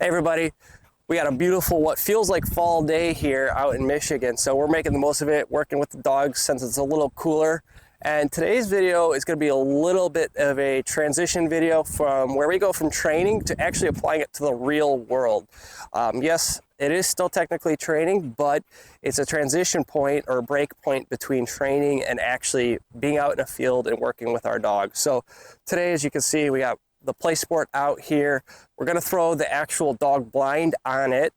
Hey everybody, we got a beautiful, what feels like fall day here out in Michigan. So we're making the most of it, working with the dogs since it's a little cooler. And today's video is going to be a little bit of a transition video from where we go from training to actually applying it to the real world. Yes, it is still technically training, but it's a transition point or a break point between training and actually being out in a field and working with our dogs. So today, as you can see, we got the play sport out here. We're going to throw the actual dog blind on it.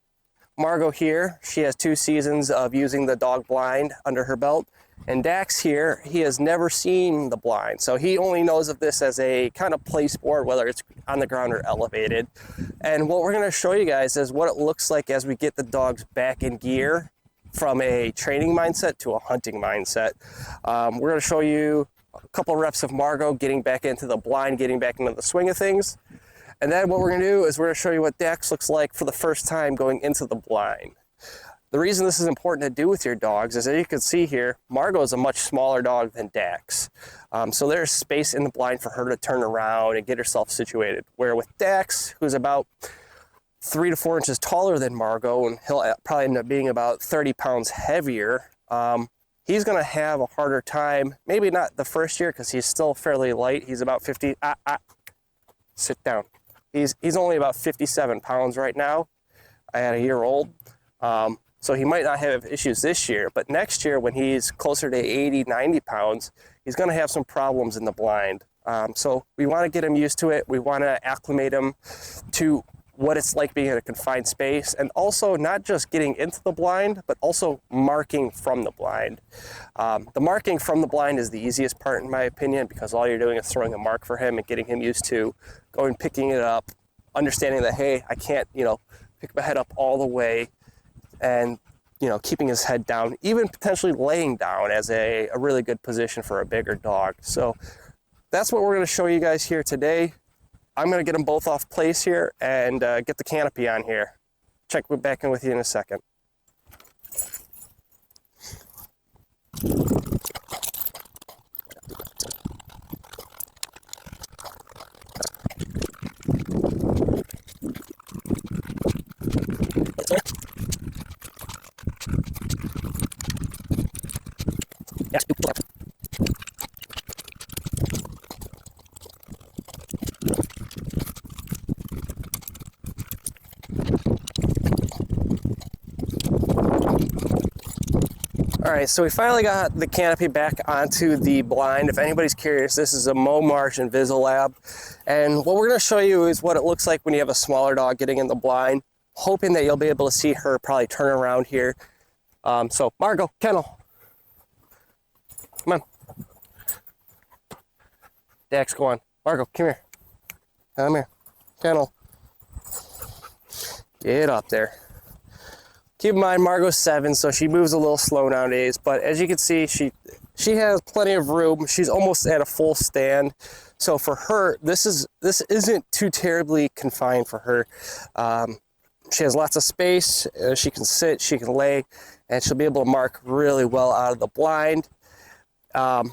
Margot here, she has 2 seasons of using the dog blind under her belt. And Dax here, he has never seen the blind. So he only knows of this as a kind of play sport, whether it's on the ground or elevated. And what we're going to show you guys is what it looks like as we get the dogs back in gear from a training mindset to a hunting mindset. We're going to show you a couple reps of Margot getting back into the blind, getting back into the swing of things. And then what we're going to do is we're going to show you what Dax looks like for the first time going into the blind. The reason this is important to do with your dogs is, as you can see here, Margot is a much smaller dog than Dax. So there's space in the blind for her to turn around and get herself situated. Where with Dax, who's about 3 to 4 inches taller than Margot, and he'll probably end up being about 30 pounds heavier, he's going to have a harder time, maybe not the first year because he's still fairly light. He's about 50, sit down. He's only about 57 pounds right now at a year old. So he might not have issues this year, but next year when he's closer to 80, 90 pounds, he's going to have some problems in the blind. So we want to get him used to it. We want to acclimate him to what it's like being in a confined space, and also not just getting into the blind, but also marking from the blind. The marking from the blind is the easiest part in my opinion, because all you're doing is throwing a mark for him and getting him used to going, picking it up, understanding that, hey, I can't, pick my head up all the way, and keeping his head down, even potentially laying down as a really good position for a bigger dog. So that's what we're going to show you guys here today. I'm going to get them both off place here and get the canopy on here. Check back in with you in a second. All right, so we finally got the canopy back onto the blind. If anybody's curious, this is a Momarsh Invisilab. And what we're gonna show you is what it looks like when you have a smaller dog getting in the blind, hoping that you'll be able to see her probably turn around here. So Margot, kennel. Come on. Dax, go on. Margot, come here. Come here. Kennel. Get up there. Keep in mind, Margot's 7, so she moves a little slow nowadays, but as you can see, she has plenty of room. She's almost at a full stand. So for her, this isn't too terribly confined for her. She has lots of space. She can sit, she can lay, and she'll be able to mark really well out of the blind. The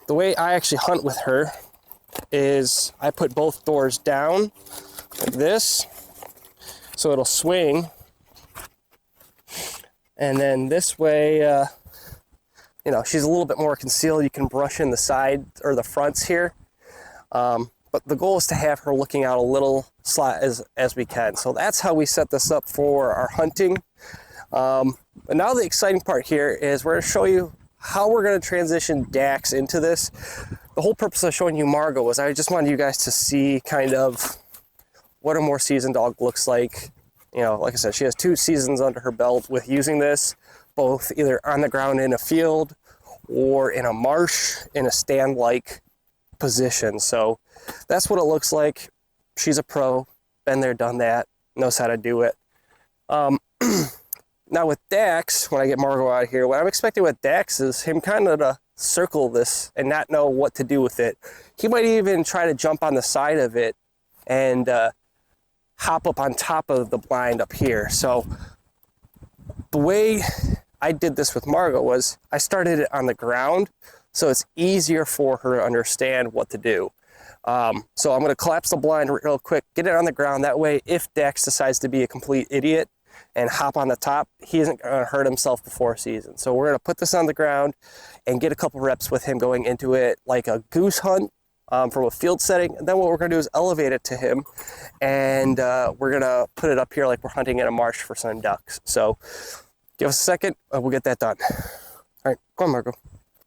way I actually hunt with her is I put both doors down like this, so it'll swing. And then this way, she's a little bit more concealed. You can brush in the side or the fronts here. But the goal is to have her looking out a little slot as we can. So that's how we set this up for our hunting. But now the exciting part here is we're going to show you how we're going to transition Dax into this. The whole purpose of showing you Margot was I just wanted you guys to see kind of what a more seasoned dog looks like. Like I said, she has 2 seasons under her belt with using this, both either on the ground in a field or in a marsh in a stand-like position. So that's what it looks like. She's a pro, been there, done that, knows how to do it. Now with Dax, when I get Margot out of here, what I'm expecting with Dax is him kind of to circle this and not know what to do with it. He might even try to jump on the side of it and hop up on top of the blind up here. So the way I did this with Margot was I started it on the ground, so it's easier for her to understand what to do. So I'm going to collapse the blind real quick, get it on the ground. That way, if Dax decides to be a complete idiot and hop on the top, he isn't going to hurt himself before season. So we're going to put this on the ground and get a couple reps with him going into it like a goose hunt from a field setting. And then what we're going to do is elevate it to him, and we're going to put it up here like we're hunting in a marsh for some ducks. So give us a second, and we'll get that done. All right, come on, Marco.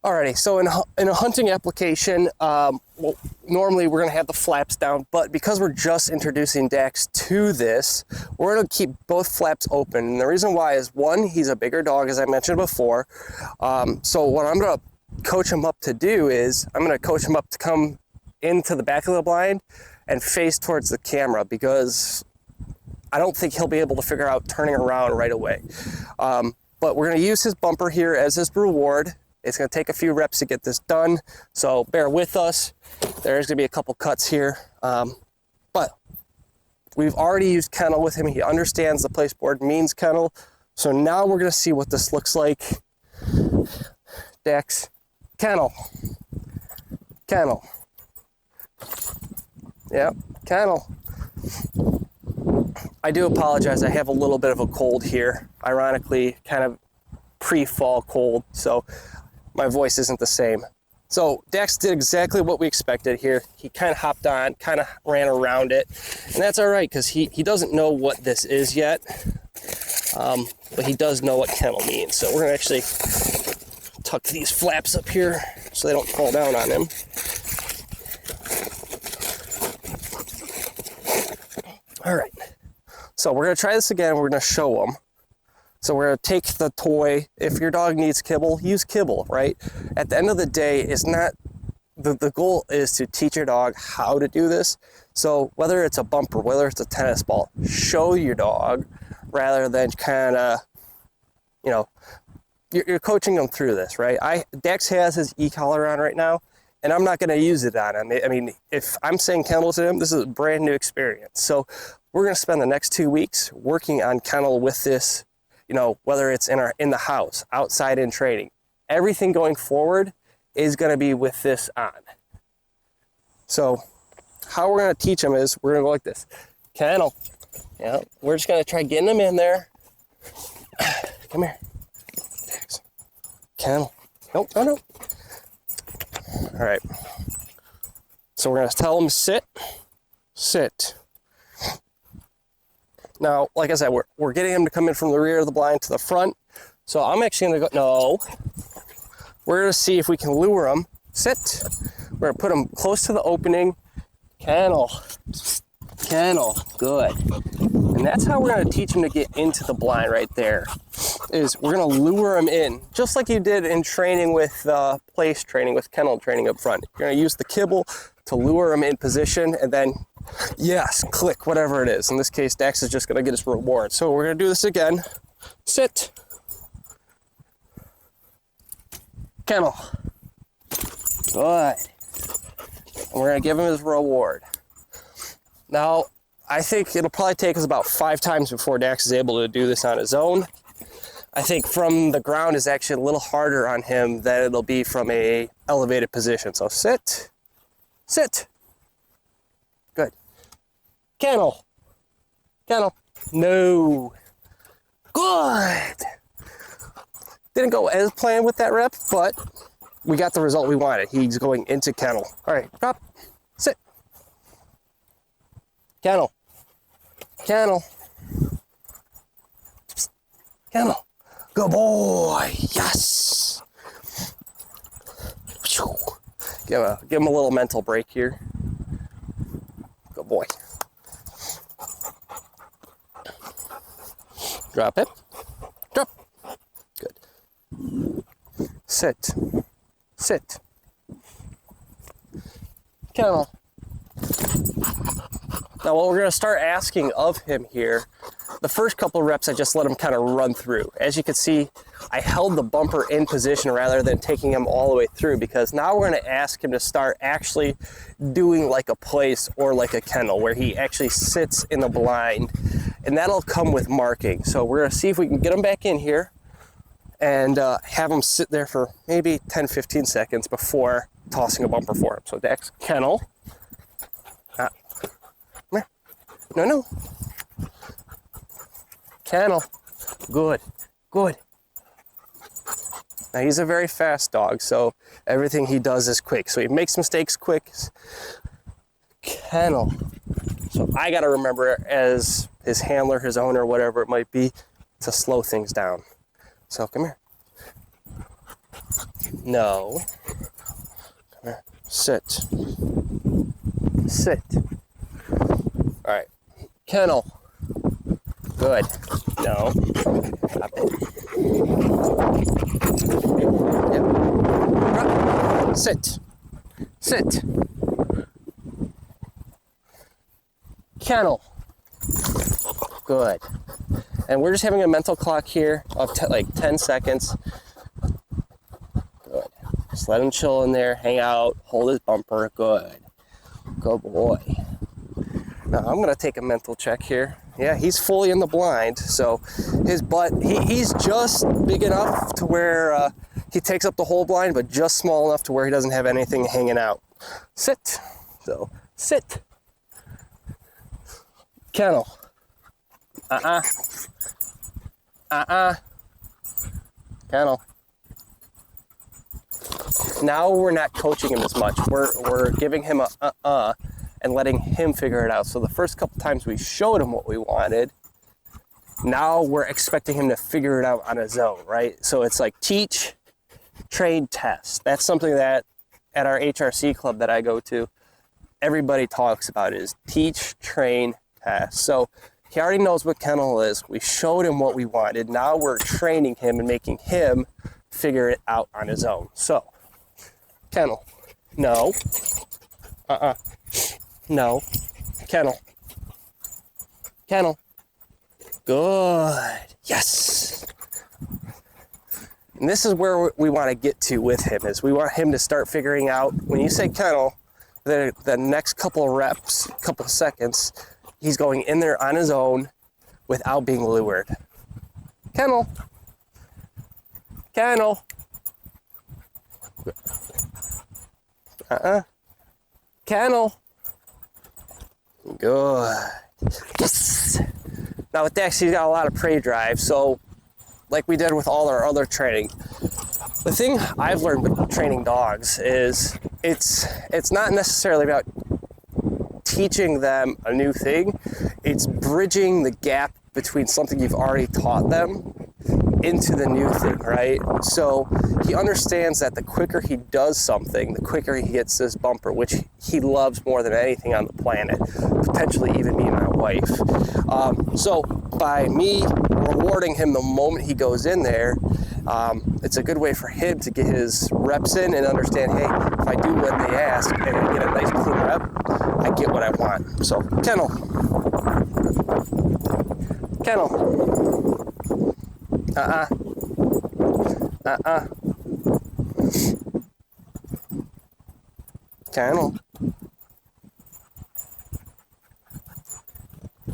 Alrighty, so in a hunting application, well, normally we're gonna have the flaps down, but because we're just introducing Dax to this, we're gonna keep both flaps open. And the reason why is, one, he's a bigger dog, as I mentioned before. So what I'm gonna coach him up to do is, I'm gonna coach him up to come into the back of the blind and face towards the camera, because I don't think he'll be able to figure out turning around right away. But we're gonna use his bumper here as his reward. It's going to take a few reps to get this done, so bear with us. There's going to be a couple cuts here, but we've already used kennel with him. He understands the placeboard means kennel. So now we're going to see what this looks like. Dax, kennel, kennel. Yep, kennel. I do apologize. I have a little bit of a cold here. Ironically, kind of pre-fall cold, so my voice isn't the same. So Dax did exactly what we expected here. He kind of hopped on, kind of ran around it, and that's all right, because he doesn't know what this is yet, but he does know what kennel means. So we're gonna actually tuck these flaps up here so they don't fall down on him. All right, so we're gonna try this again. We're gonna show him. So we're gonna take the toy. If your dog needs kibble, use kibble, right? At the end of the day, it's not, the goal is to teach your dog how to do this. So whether it's a bumper, whether it's a tennis ball, show your dog rather than kind of, you know, you're coaching them through this, right? Dax has his e-collar on right now, and I'm not gonna use it on him. I mean, if I'm saying kennel to him, this is a brand new experience. So we're gonna spend the next 2 weeks working on kennel with this, you know, whether it's in the house, outside in training. Everything going forward is going to be with this on. So how we're going to teach them is, we're going to go like this. Kennel. Yeah, we're just going to try getting them in there. Come here. Kennel. Nope, no. All right. So we're going to tell them sit. Sit. Now, like I said, we're getting him to come in from the rear of the blind to the front. So I'm actually gonna go, no. We're gonna see if we can lure him. Sit. We're gonna put him close to the opening. Kennel. Kennel, good. And that's how we're gonna teach him to get into the blind right there. Is we're gonna lure him in, just like you did in training with place training, with kennel training up front. You're gonna use the kibble to lure him in position, and then yes, click, whatever it is. In this case, Dax is just gonna get his reward. So we're gonna do this again. Sit. Kennel. Good. And we're gonna give him his reward. Now, I think it'll probably take us about 5 times before Dax is able to do this on his own. I think from the ground is actually a little harder on him than it'll be from a elevated position. So sit. Sit. Good. Kennel. Kennel. No. Good. Didn't go as planned with that rep, but we got the result we wanted. He's going into kennel. All right, drop. Sit. Kennel. Kennel. Kennel. Good boy. Yes. Give him a little mental break here. Good boy. Drop it. Drop. Good. Sit. Sit. Kennel. Now what we're going to start asking of him here, the first couple reps I just let him kind of run through. As you can see, I held the bumper in position rather than taking him all the way through, because now we're going to ask him to start actually doing like a place or like a kennel where he actually sits in the blind, and that'll come with marking. So we're going to see if we can get him back in here and have him sit there for maybe 10-15 seconds before tossing a bumper for him. So Dax, kennel. No, no. Kennel. Good. Good. Now he's a very fast dog, so everything he does is quick. So he makes mistakes quick. Kennel. So I got to remember as his handler, his owner, whatever it might be, to slow things down. So come here. No. Come here. Sit. Sit. All right. Kennel. Good. No. Stop it. Yep. Drop. Sit. Sit. Kennel. Good. And we're just having a mental clock here of like 10 seconds. Good. Just let him chill in there, hang out, hold his bumper. Good. Good boy. Now I'm going to take a mental check here. Yeah, he's fully in the blind, so his butt, he's just big enough to where he takes up the whole blind, but just small enough to where he doesn't have anything hanging out. Sit. So, sit. Kennel. Kennel. Now we're not coaching him as much. We're giving him a and letting him figure it out. So the first couple times we showed him what we wanted, now we're expecting him to figure it out on his own, right? So it's like teach, train, test. That's something that at our HRC club that I go to, everybody talks about is teach, train, test. So he already knows what kennel is. We showed him what we wanted. Now we're training him and making him figure it out on his own. So, kennel. No. No. Kennel. Kennel. Good. Yes. And this is where we want to get to with him, is we want him to start figuring out, when you say kennel, the next couple of reps, couple of seconds, he's going in there on his own without being lured. Kennel. Kennel. Kennel. Good. Yes. Now with Dex, he's got a lot of prey drive, so like we did with all our other training, the thing I've learned with training dogs is it's not necessarily about teaching them a new thing. It's bridging the gap between something you've already taught them into the new thing, right? So he understands that the quicker he does something, the quicker he gets this bumper, which he loves more than anything on the planet, potentially even me and my wife. So by me rewarding him the moment he goes in there, it's a good way for him to get his reps in and understand, hey, if I do what they ask and I get a nice clean rep, I get what I want. So kennel. Kennel. Kennel.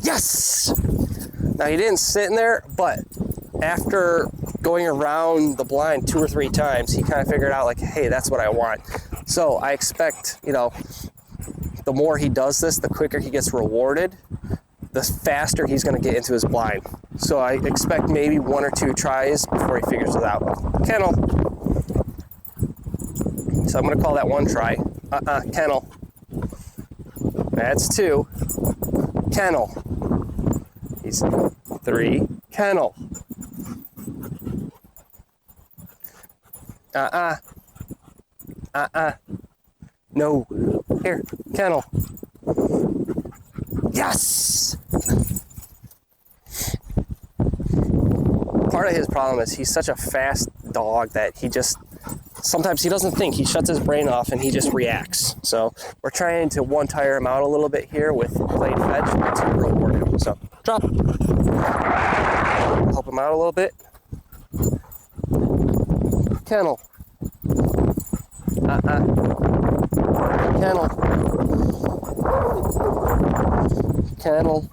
Yes! Now he didn't sit in there, but after going around the blind 2 or 3 times, he kind of figured out like, hey, that's what I want. So I expect, the more he does this, the quicker he gets rewarded, the faster he's going to get into his blind. So I expect maybe 1 or 2 tries before he figures it out. Kennel. So I'm going to call that 1 try. Kennel. That's 2. Kennel. He's 3. Kennel. No. Here. Kennel. Yes! Part of his problem is he's such a fast dog that sometimes he doesn't think. He shuts his brain off and he just reacts. So we're trying to tire him out a little bit here with playing fetch to reward him. So drop. Help him out a little bit. Kennel. Kennel. Kennel.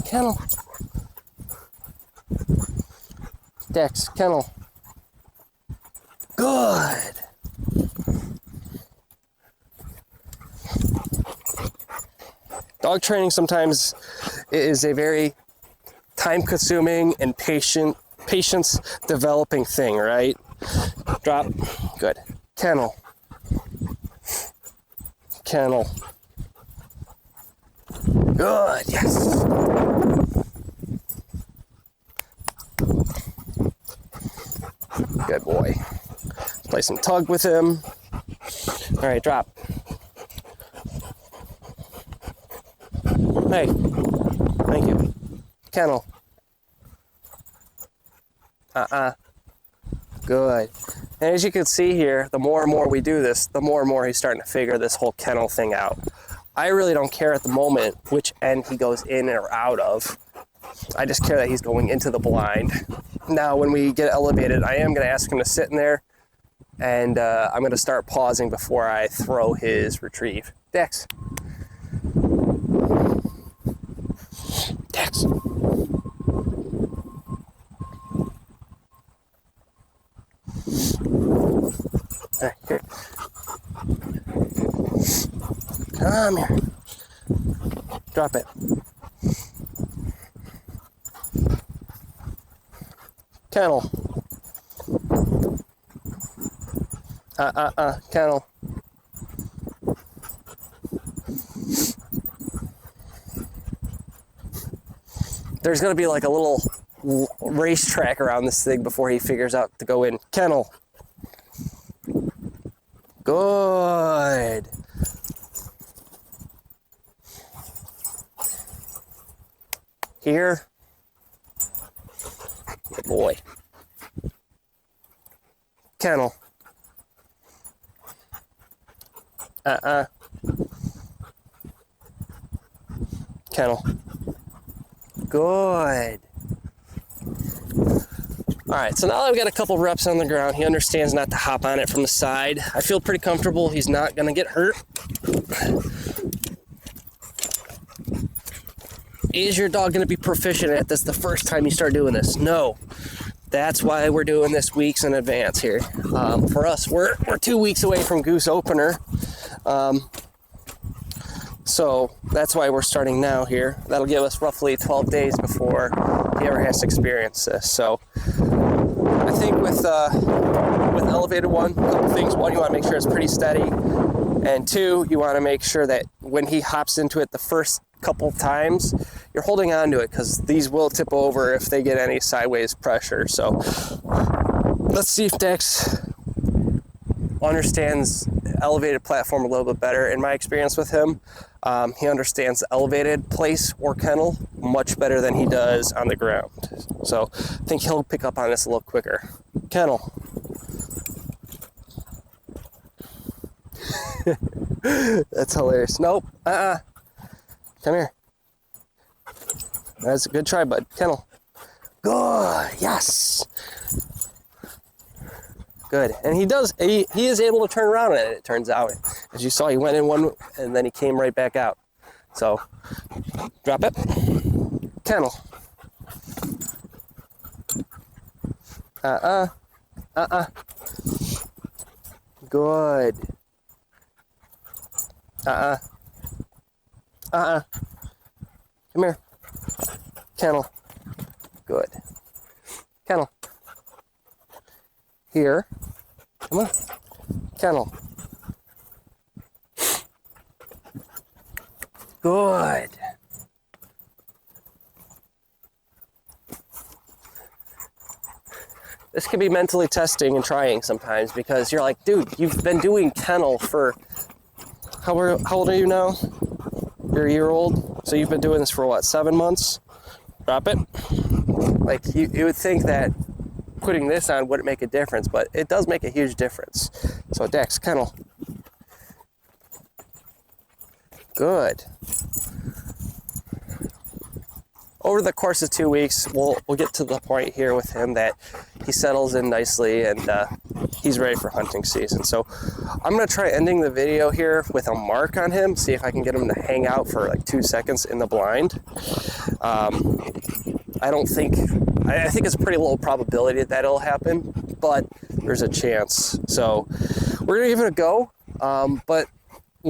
Kennel. Dex, kennel. Good. Dog training sometimes is a very time-consuming and patience developing thing, right? Drop. Good. Kennel. Kennel. Good. Yes. Good boy. Play some tug with him. All right, drop. Hey. Thank you. Kennel. Good. And as you can see here, the more and more we do this, the more and more he's starting to figure this whole kennel thing out. I really don't care at the moment which end he goes in or out of. I just care that he's going into the blind. Now, when we get elevated, I am going to ask him to sit in there, and I'm going to start pausing before I throw his retrieve. Dex. Dex. All right, here. Come here. Drop it. Kennel. Kennel. There's gonna be like a little racetrack around this thing before he figures out to go in. Kennel. Good. Here. Good boy. Kennel. Kennel. Good. All right, so now I've got a couple reps on the ground. He understands not to hop on it from the side. I feel pretty comfortable. He's not gonna get hurt. Is your dog gonna be proficient at this the first time you start doing this? No. That's why we're doing this weeks in advance here. For us, we're 2 weeks away from Goose Opener. So that's why we're starting now here. That'll give us roughly 12 days before he ever has to experience this. So I think with elevated one, a couple things. One, you want to make sure it's pretty steady. And two, you want to make sure that when he hops into it the first couple times, you're holding on to it, because these will tip over if they get any sideways pressure. So let's see if Dex understands elevated platform a little bit better. In my experience with him, he understands the elevated place or kennel much better than he does on the ground. So I think he'll pick up on this a little quicker. Kennel. That's hilarious. Nope. Come here. That's a good try, bud. Kennel. Good. Yes. Good. And he is able to turn around in it, it turns out. As you saw, he went in one and then he came right back out. So drop it. Kennel. Good. Come here. Kennel. Good. Kennel. Here. Come on. Kennel. Good. This can be mentally testing and trying sometimes, because you're like, dude, you've been doing kennel for, how old are you now? You're a year old? So you've been doing this for what, 7 months? Drop it. Like, you would think that putting this on wouldn't make a difference, but it does make a huge difference. So Dex, kennel. Good. Over the course of 2 weeks, we'll get to the point here with him that he settles in nicely and he's ready for hunting season. So I'm gonna try ending the video here with a mark on him, see if I can get him to hang out for like 2 seconds in the blind. I think it's a pretty low probability that it'll happen, but there's a chance. So we're gonna give it a go. But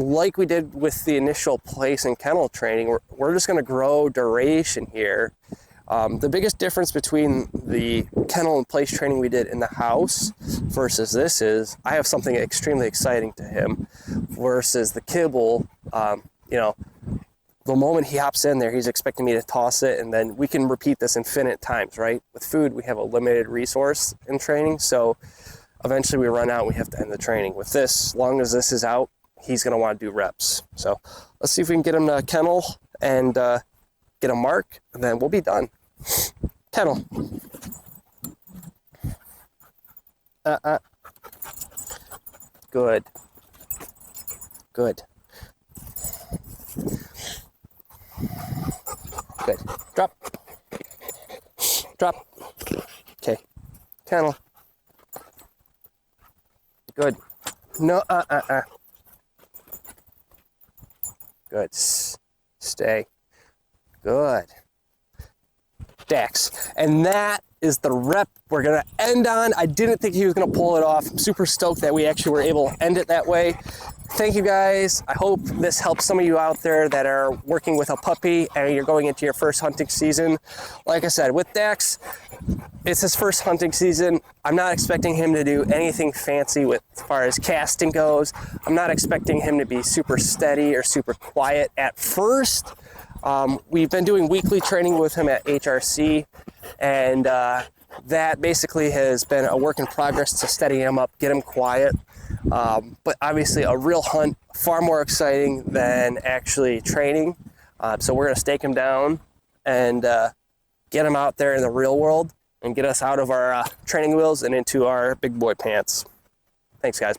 like we did with the initial place and kennel training, we're just going to grow duration here. The biggest difference between the kennel and place training we did in the house versus this is I have something extremely exciting to him versus the kibble. You know, the moment he hops in there, he's expecting me to toss it, and then we can repeat this infinite times, right? With food, we have a limited resource in training, so eventually we run out and we have to end the training. With this, as long as this is out, he's going to want to do reps. So let's see if we can get him to kennel and get a mark, and then we'll be done. Kennel. Good. Good. Good. Drop. Drop. Okay. Kennel. Good. No, Good. Stay. Good. Dax. And that is the rep we're gonna end on. I didn't think he was gonna pull it off. I'm super stoked that we actually were able to end it that way. Thank you guys. I hope this helps some of you out there that are working with a puppy and you're going into your first hunting season. Like I said, with Dax, it's his first hunting season. I'm not expecting him to do anything fancy with as far as casting goes. I'm not expecting him to be super steady or super quiet at first. We've been doing weekly training with him at HRC, and that basically has been a work in progress to steady him up, get him quiet. But obviously a real hunt, far more exciting than actually training. So we're gonna stake him down and get him out there in the real world and get us out of our training wheels and into our big boy pants. Thanks, guys.